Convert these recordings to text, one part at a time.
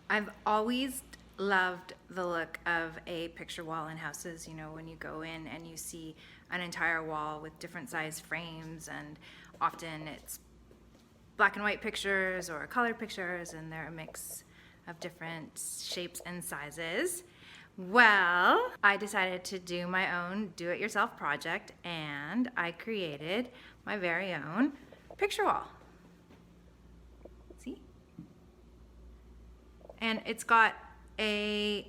I've always loved the look of a picture wall in houses. You know, when you go in and you see an entire wall with different size frames, and often it's black and white pictures or colored pictures, and they're a mix of different shapes and sizes. Well, I decided to do my own do-it-yourself project, and I created my very own picture wall. See? And it's got a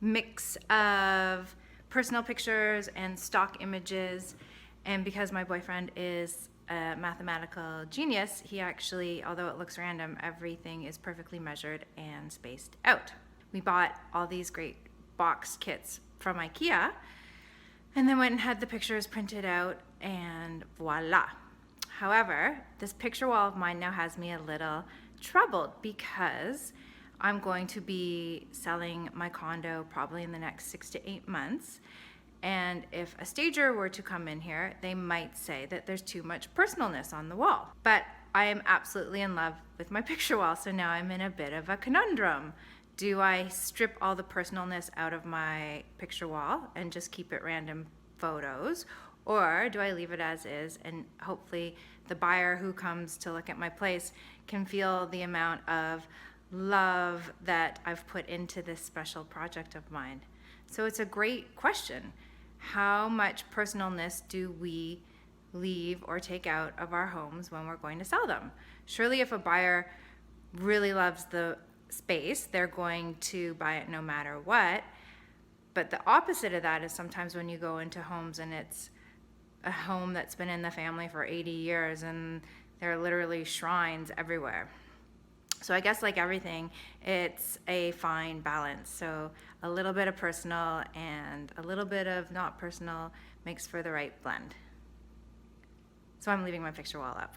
mix of personal pictures and stock images. And because my boyfriend is a mathematical genius, he actually, although it looks random, everything is perfectly measured and spaced out. We bought all these great box kits from IKEA and then went and had the pictures printed out, and voila. However, this picture wall of mine now has me a little troubled because I'm going to be selling my condo probably in the next 6 to 8 months. And if a stager were to come in here, they might say that there's too much personalness on the wall. But I am absolutely in love with my picture wall, so now I'm in a bit of a conundrum. Do I strip all the personalness out of my picture wall and just keep it random photos? Or do I leave it as is, and hopefully the buyer who comes to look at my place can feel the amount of love that I've put into this special project of mine? So it's a great question. How much personalness do we leave or take out of our homes when we're going to sell them? Surely if a buyer really loves the space, they're going to buy it no matter what. But the opposite of that is sometimes when you go into homes and it's a home that's been in the family for 80 years and there are literally shrines everywhere. So I guess like everything, it's a fine balance. So a little bit of personal and a little bit of not personal makes for the right blend. So I'm leaving my picture wall up.